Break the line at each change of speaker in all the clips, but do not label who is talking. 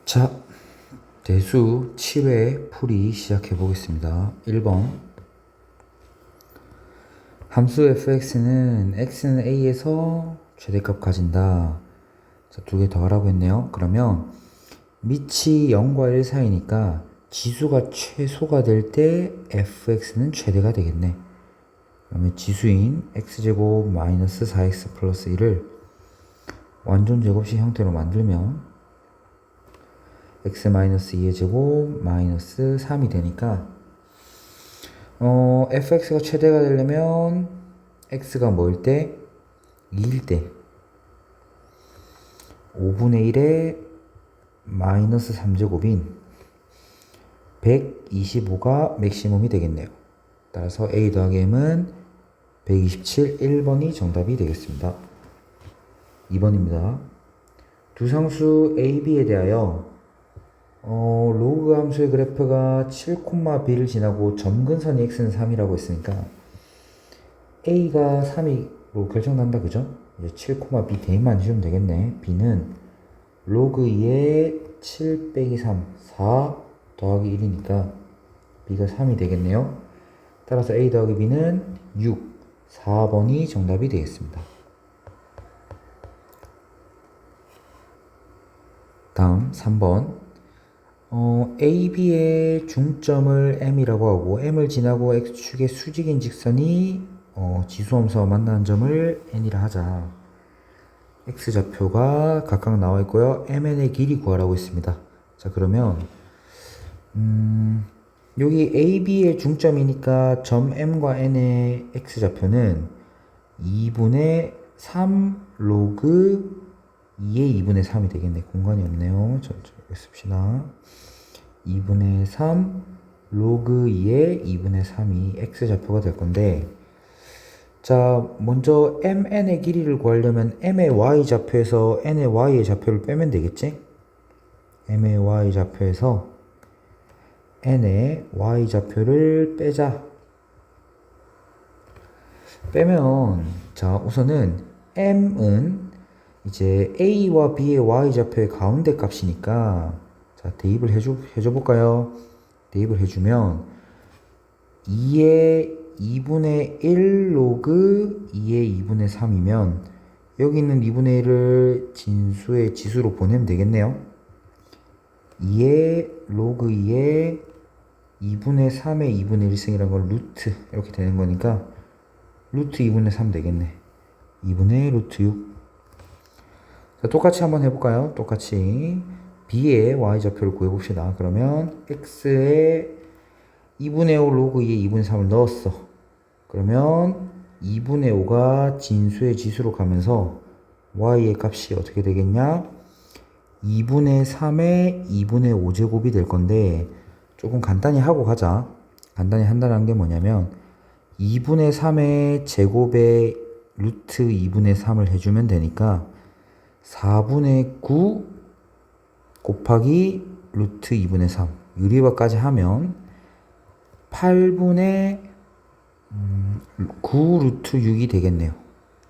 자, 대수 7회 풀이 시작해 보겠습니다. 1번. 함수 fx는 x는 a에서 최대값 가진다. 자, 두 개 더 하라고 했네요. 그러면 밑이 0과 1 사이니까 지수가 최소가 될 때 fx는 최대가 되겠네. 그러면 지수인 x제곱 마이너스 4x 플러스 1을 완전 제곱식 형태로 만들면 x-2의 제곱 마이너스 3이 되니까 fx가 최대가 되려면 x가 뭐일 때? 2일 때 5분의 1에 마이너스 3제곱인 125가 맥시멈이 되겠네요. 따라서 a 더하기 m은 127, 1번이 정답이 되겠습니다. 2번입니다. 두 상수 a, b에 대하여 로그 함수의 그래프가 7,b를 지나고 점근선이 x는 3이라고 했으니까 a가 3이로 결정난다, 그죠? 이제 7,b 대입만 해주면 되겠네. b는 로그 2의 7 빼기 3, 4 더하기 1이니까 b가 3이 되겠네요. 따라서 a 더하기 b는 6, 4번이 정답이 되겠습니다. 다음 3번. AB의 중점을 M이라고 하고 M을 지나고 X축의 수직인 직선이 지수함수와 만나는 점을 N이라 하자. X좌표가 각각 나와 있고요. MN의 길이 구하라고 했습니다. 자, 그러면 여기 AB의 중점이니까 점 M과 N의 X좌표는 2분의 3 로그 2의 2분의 3이 되겠네. 공간이 없네요. 저기 씁시다. 2분의 3 로그 2의 2분의 3이 x좌표가 될 건데, 자, 먼저 mn의 길이를 구하려면 m의 y좌표에서 n의 y의 좌표를 빼면 되겠지? m의 y좌표에서 n의 y좌표를 빼자. 빼면, 자, 우선은 m은 이제 a와 b의 y좌표의 가운데 값이니까, 자, 대입을 해줘 볼까요? 대입을 해주면 2의 2분의 1 로그 2의 2분의 3이면 여기 있는 2분의 1을 진수의 지수로 보내면 되겠네요. 2의 로그 2의 2분의 3의 2분의 1승이라는 건 루트 이렇게 되는 거니까 루트 2분의 3 되겠네. 2분의 루트 6. 자, 똑같이 한번 해볼까요? 똑같이 b의 y좌표를 구해봅시다. 그러면 x에 2분의 5 로그 2의 2분의 3을 넣었어. 그러면 2분의 5가 진수의 지수로 가면서 y의 값이 어떻게 되겠냐? 2분의 3의 2분의 5제곱이 될 건데, 조금 간단히 하고 가자. 간단히 한다는 게 뭐냐면 2분의 3의 제곱에 루트 2분의 3을 해주면 되니까 4분의 9 곱하기 루트 2분의 3 유리화까지 하면 8분의 9 루트 6이 되겠네요.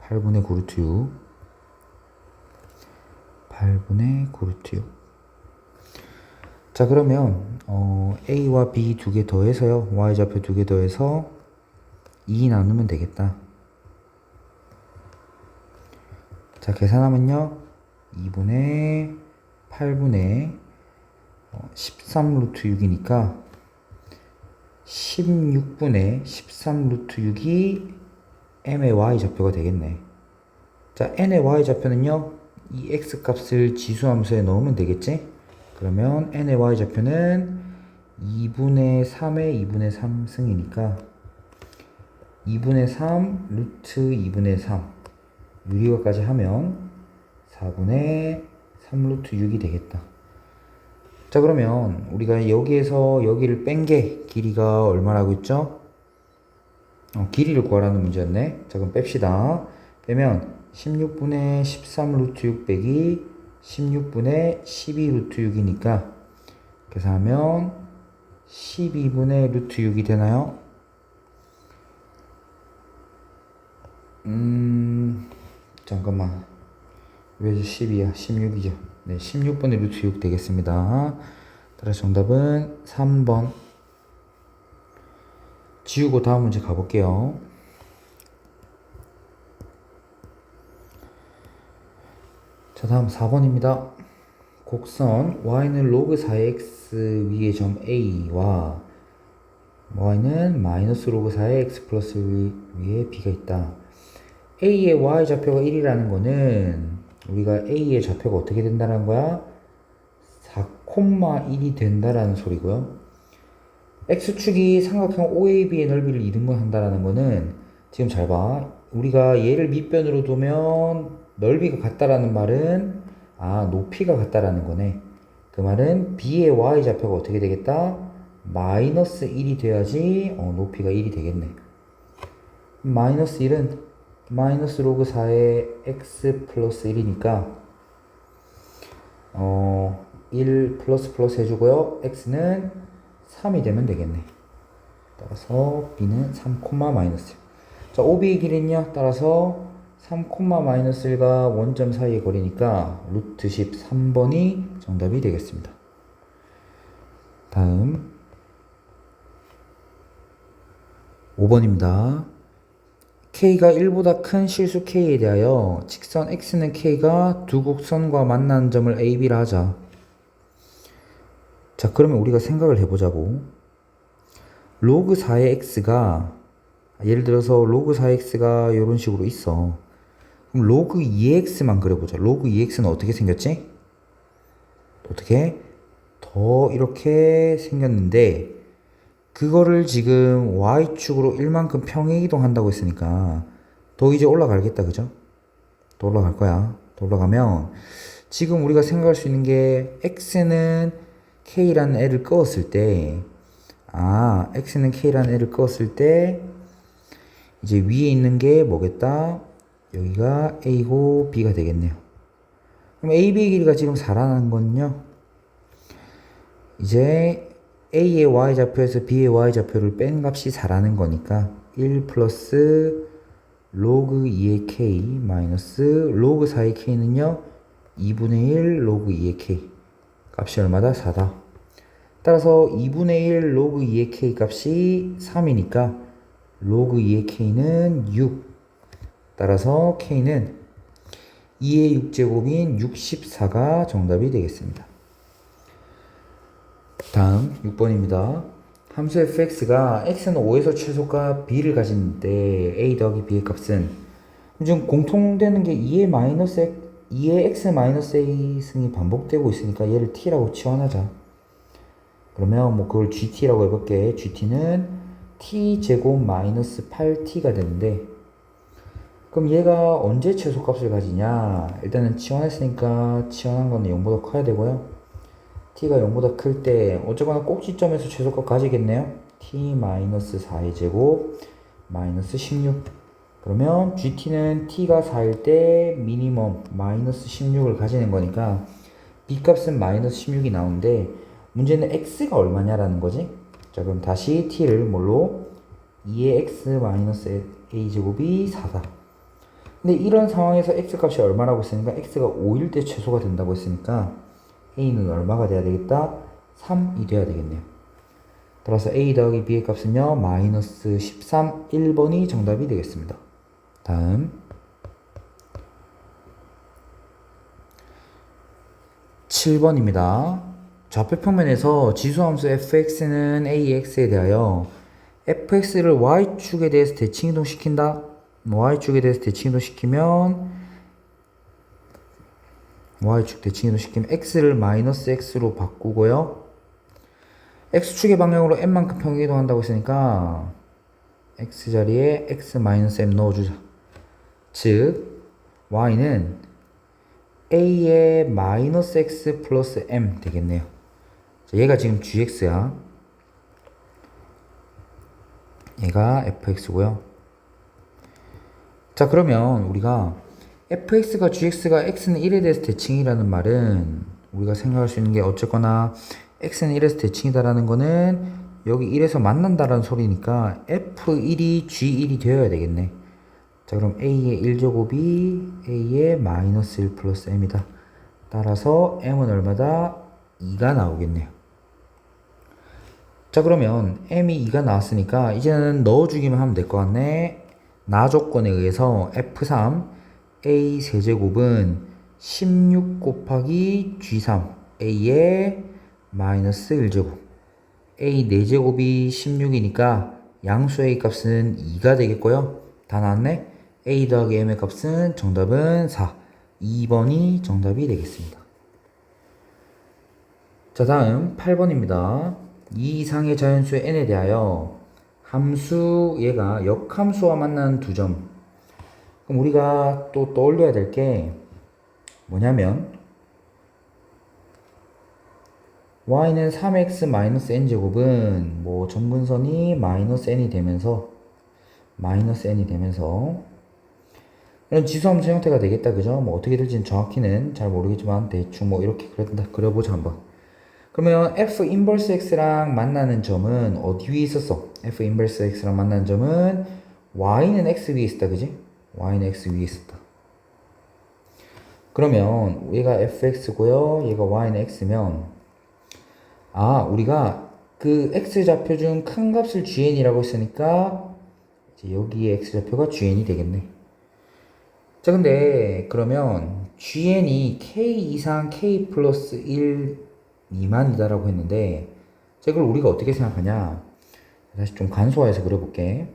8분의 9 루트 6 8분의 9 루트 6. 자, 그러면 a와 b 두 개 더해서요, y좌표 두 개 더해서 2 나누면 되겠다. 자, 계산하면요 2분의 8분의 13 루트 6이니까 16분의 13 루트 6이 m의 y좌표가 되겠네. 자, n의 y좌표는요 이 x값을 지수함수에 넣으면 되겠지? 그러면 n의 y좌표는 2분의 3의 2분의 3승이니까 2분의 3 루트 2분의 3 유리화까지 하면 4분의 3 루트 6이 되겠다. 자, 그러면 우리가 여기에서 여기를 뺀 게 길이가 얼마라고 했죠? 길이를 구하라는 문제였네. 자, 그럼 뺍시다. 빼면 16분의 13 루트 6 빼기 16분의 12 루트 6이니까 계산하면 12분의 루트 6이 되나요? 잠깐만. 왜 10이야? 16이죠. 네, 16번의 루트 6 되겠습니다. 따라서 정답은 3번. 지우고 다음 문제 가볼게요. 자, 다음 4번입니다. 곡선 y는 로그 4x 위의 점 a와 y는 마이너스 로그 4의 x 플러스 위에 b가 있다. a의 y 좌표가 1이라는 거는 우리가 a의 좌표가 어떻게 된다는 거야? 4,1이 된다라는 소리고요. x축이 삼각형 OAB의 넓이를 이등분한다라는 거는 지금 잘 봐. 우리가 얘를 밑변으로 두면 넓이가 같다라는 말은 높이가 같다라는 거네. 그 말은 b의 y 좌표가 어떻게 되겠다? 마이너스 1이 돼야지 높이가 1이 되겠네. 마이너스 1은 마이너스 로그 4의 x 플러스 1이니까 1 플러스 플러스 해주고요. x는 3이 되면 되겠네. 따라서 b는 3, 마이너스 1. 자, OB의 길이는요. 따라서 3, 마이너스 1과 원점 사이의 거리니까 루트 13번이 정답이 되겠습니다. 다음 5번입니다. K가 1보다 큰 실수 K에 대하여 직선 X는 K가 두 곡선과 만나는 점을 A, B라 하자. 자, 그러면 우리가 생각을 해보자고. 로그 4의 X가 예를 들어서 로그 4의 X가 이런 식으로 있어. 그럼 로그 2의 X만 그려보자. 로그 2의 X는 어떻게 생겼지? 어떻게? 더 이렇게 생겼는데 그거를 지금 Y축으로 1만큼 평행 이동한다고 했으니까 더 이제 올라가겠다, 그죠? 더 올라갈 거야. 더 올라가면 지금 우리가 생각할 수 있는 게 X는 K라는 애를 끄었을 때 X는 K라는 애를 끄었을 때 이제 위에 있는 게 뭐겠다? 여기가 A고 B가 되겠네요. 그럼 AB의 길이가 지금 4라는 건요. 이제 A의 Y좌표에서 B의 Y좌표를 뺀 값이 4라는 거니까 1 플러스 로그 2의 K 마이너스 로그 4의 K는요 2분의 1 로그 2의 K 값이 얼마다? 4다. 따라서 2분의 1 로그 2의 K 값이 3이니까 로그 2의 K는 6. 따라서 K는 2의 6제곱인 64가 정답이 되겠습니다. 다음 6번입니다. 함수 fx가 x는 5에서 최소가 b를 가진데 a 더하기 b의 값은 지금 공통되는 게 2의 x 마이너스 a 승이 반복되고 있으니까 얘를 t라고 치환하자. 그러면 뭐 그걸 gt라고 해볼게. gt는 t제곱 마이너스 8t가 되는데 그럼 얘가 언제 최소값을 가지냐? 일단은 치환했으니까 치환한 거는 0보다 커야 되고요. t가 0보다 클 때 어쨌거나 꼭지점에서 최소값 가지겠네요. t-4의 제곱 마이너스 16. 그러면 gt는 t가 4일 때 미니멈 마이너스 16을 가지는 거니까 b값은 마이너스 16이 나오는데 문제는 x가 얼마냐라는 거지. 자, 그럼 다시 t를 뭘로? 2의 x 마이너스 a 제곱이 4다. 근데 이런 상황에서 x 값이 얼마라고 했으니까 x가 5일 때 최소가 된다고 했으니까 a는 얼마가 돼야 되겠다? 3이 돼야 되겠네요. 따라서 a 더하기 b의 값은요 마이너스 13, 1번이 정답이 되겠습니다. 다음 7번입니다. 좌표평면에서 지수함수 fx는 ax에 대하여 fx를 y축에 대해서 대칭이동시킨다. y축에 대해서 대칭이동시키면 y축 대칭이동시키면 x를 마이너스 x로 바꾸고요. x축의 방향으로 m만큼 평행이동한다고 했으니까 x 자리에 x 마이너스 m 넣어주자. 즉 y는 a의 마이너스 x 플러스 m 되겠네요. 자, 얘가 지금 gx야. 얘가 fx고요. 자, 그러면 우리가 fx가 gx가 x는 1에 대해서 대칭이라는 말은 우리가 생각할 수 있는 게 어쨌거나 x는 1에서 대칭이다라는 거는 여기 1에서 만난다라는 소리니까 f1이 g1이 되어야 되겠네. 자, 자, 그럼 a의 1제곱이 a의 마이너스 1 플러스 m이다. 따라서 m은 얼마다? 2가 나오겠네요. 자, 그러면 m이 2가 나왔으니까 이제는 넣어주기만 하면 될 것 같네. 나 조건에 의해서 f3 a 세제곱은 16 곱하기 g3 a의 마이너스 1제곱 a 4제곱이 16이니까 양수 a 값은 2가 되겠고요. 다 나왔네. a 더하기 m의 값은 정답은 4. 2번이 정답이 되겠습니다. 자, 다음 8번입니다. 이 이상의 자연수 n에 대하여 함수 얘가 역함수와 만나는 두 점. 그럼 우리가 또 떠올려야 될 게 뭐냐면 y는 3x-n 제곱은 뭐 점근선이 -n이 되면서 이런 지수함수 형태가 되겠다. 그죠? 뭐 어떻게 될지는 정확히는 잘 모르겠지만 대충 뭐 이렇게 그려보자 한번. 그러면 f 인버스 x랑 만나는 점은 어디 위에 있었어? f 인버스 x랑 만나는 점은 y는 x 위에 있었다. 그지? y는 x 위에 있었다. 그러면 얘가 fx고요. 얘가 y는 x면 우리가 그 x좌표 중 큰 값을 gn이라고 했으니까 이제 여기에 x좌표가 gn이 되겠네. 자, 근데 그러면 gn이 k 이상 k 플러스 1 미만이다라고 했는데 자, 이걸 우리가 어떻게 생각하냐. 다시 좀 간소화해서 그려볼게.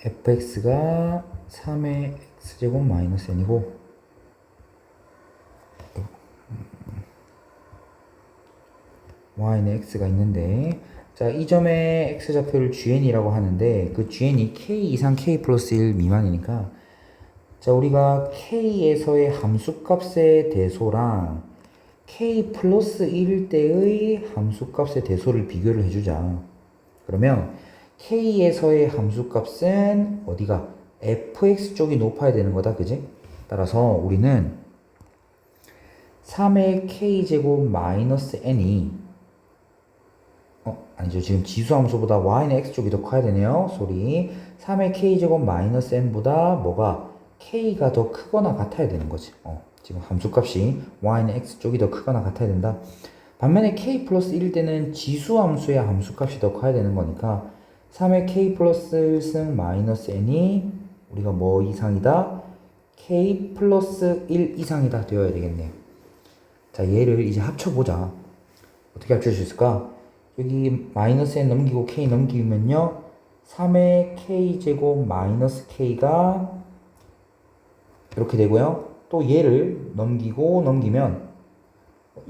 fx가 3의 x제곱 마이너스 n이고 y는 x가 있는데 자, 이 점의 x좌표를 gn이라고 하는데 그 gn이 k 이상 k 플러스 1 미만이니까 자, 우리가 k에서의 함수값의 대소랑 k 플러스 1일 때의 함수값의 대소를 비교를 해주자. 그러면 k에서의 함수값은 어디가 fx 쪽이 높아야 되는 거다. 그지? 따라서 우리는 3의 k제곱 마이너스 n이 아니죠. 지금 지수함수보다 y는 x쪽이 더 커야 되네요. 소리. 3의 k제곱 마이너스 n보다 뭐가 k가 더 크거나 같아야 되는 거지. 지금 함수값이 y는 x쪽이 더 크거나 같아야 된다. 반면에 k 플러스 1일 때는 지수함수의 함수값이 더 커야 되는 거니까 3의 k 플러스 1승 마이너스 n이 우리가 뭐 이상이다? k 플러스 1 이상이다 되어야 되겠네요. 자, 얘를 이제 합쳐보자. 어떻게 합칠 수 있을까? 여기 마이너스 n 넘기고 k 넘기면요 3의 k제곱 마이너스 k가 이렇게 되고요. 또 얘를 넘기면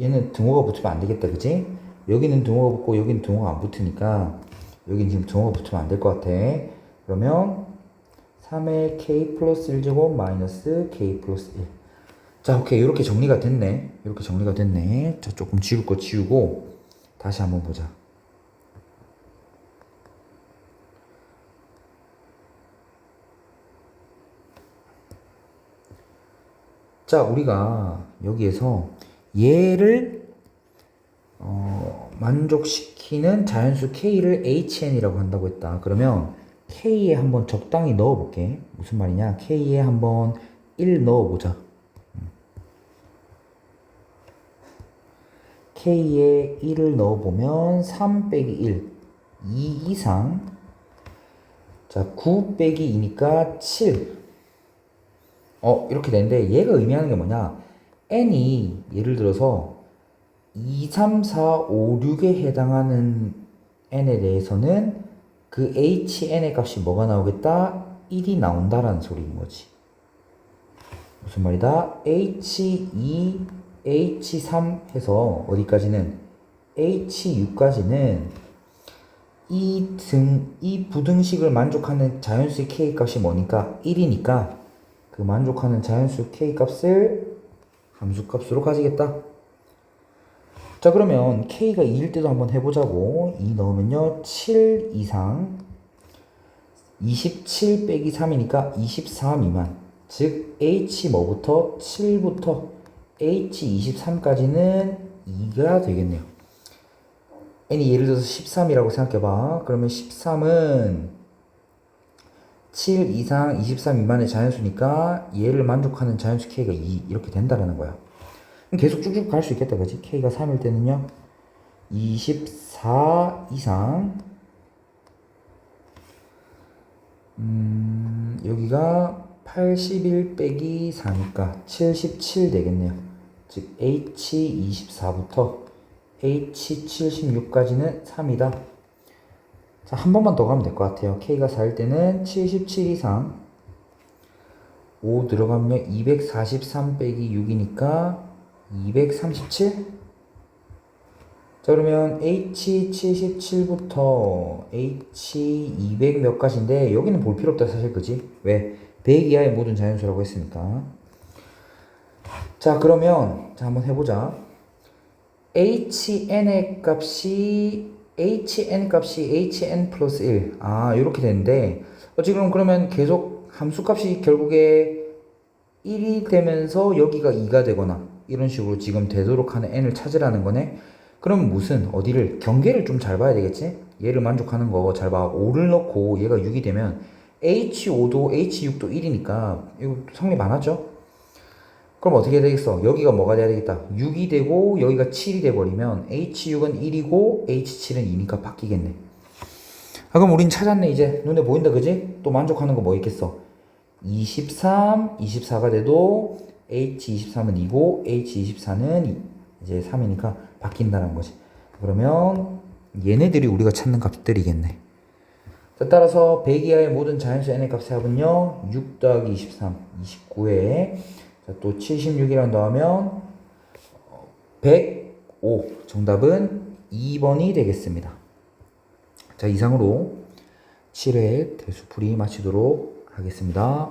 얘는 등호가 붙으면 안 되겠다. 그치? 여기는 등호가 붙고 여기는 등호가 안 붙으니까 여기는 지금 등호가 붙으면 안 될 것 같아. 그러면 3의 k 플러스 1제곱 마이너스 k 플러스 1. 자, 오케이. 이렇게 정리가 됐네. 자, 조금 지울 거 지우고 다시 한번 보자. 자, 우리가 여기에서 얘를 만족시키는 자연수 k를 hn이라고 한다고 했다. 그러면 k에 한번 적당히 넣어볼게. 무슨 말이냐? k에 한번 1 넣어보자. k에 1을 넣어보면 3 빼기 1, 2 이상. 자, 9 빼기 2니까 7. 이렇게 되는데 얘가 의미하는 게 뭐냐? n이 예를 들어서 2, 3, 4, 5, 6에 해당하는 n에 대해서는 그 hn의 값이 뭐가 나오겠다? 1이 나온다라는 소리인 거지. 무슨 말이다? h2, h3 해서 어디까지는 h6까지는 이 부등식을 만족하는 자연수의 k 값이 뭐니까 1이니까 그 만족하는 자연수 k 값을 함수값으로 가지겠다. 자, 그러면 k가 2일 때도 한번 해보자고. 2 넣으면요 7 이상 27 빼기 3이니까 24 미만. 즉 h 뭐부터? 7부터 h 23까지는 2가 되겠네요. n이 예를 들어서 13이라고 생각해봐. 그러면 13은 7 이상 23 미만의 자연수니까 얘를 만족하는 자연수 k가 2 이렇게 된다라는 거야. 그럼 계속 쭉쭉 갈 수 있겠다, 그지? k가 3일 때는요 24 이상 여기가 81 빼기 4니까 77 되겠네요. 즉 H24부터 H76까지는 3이다. 자, 한 번만 더 가면 될 것 같아요. K가 4일 때는 77 이상 5 들어가면 243 빼기 6이니까 237? 자, 그러면 H77부터 H200 몇 가지인데 여기는 볼 필요 없다 사실, 그지? 왜? 100 이하의 모든 자연수라고 했으니까. 자, 그러면 자 한번 해보자. HN의 값이 HN 플러스 1. 아, 이렇게 되는데 지금 그러면 계속 함수 값이 결국에 1이 되면서 여기가 2가 되거나 이런 식으로 지금 되도록 하는 n을 찾으라는 거네. 그럼 무슨 어디를 경계를 좀 잘 봐야 되겠지? 얘를 만족하는 거 잘 봐. 5를 넣고 얘가 6이 되면 H5도 H6도 1이니까 이거 성립 안 하죠? 그럼 어떻게 되겠어? 여기가 뭐가 돼야 되겠다. 6이 되고 여기가 7이 돼버리면 H6은 1이고 H7은 2니까 바뀌겠네. 아, 그럼 우린 찾았네. 이제 눈에 보인다, 그지? 또 만족하는 거 뭐 있겠어? 23, 24가 돼도 H23은 2고 H24는 이제 3이니까 바뀐다는 거지. 그러면 얘네들이 우리가 찾는 값들이겠네. 자, 따라서 100 이하의 모든 자연수 n의 값의 합은요 6 더하기 23, 29에 자, 또 76이랑 더하면 105. 정답은 2번이 되겠습니다. 자, 이상으로 7회 대수풀이 마치도록 하겠습니다.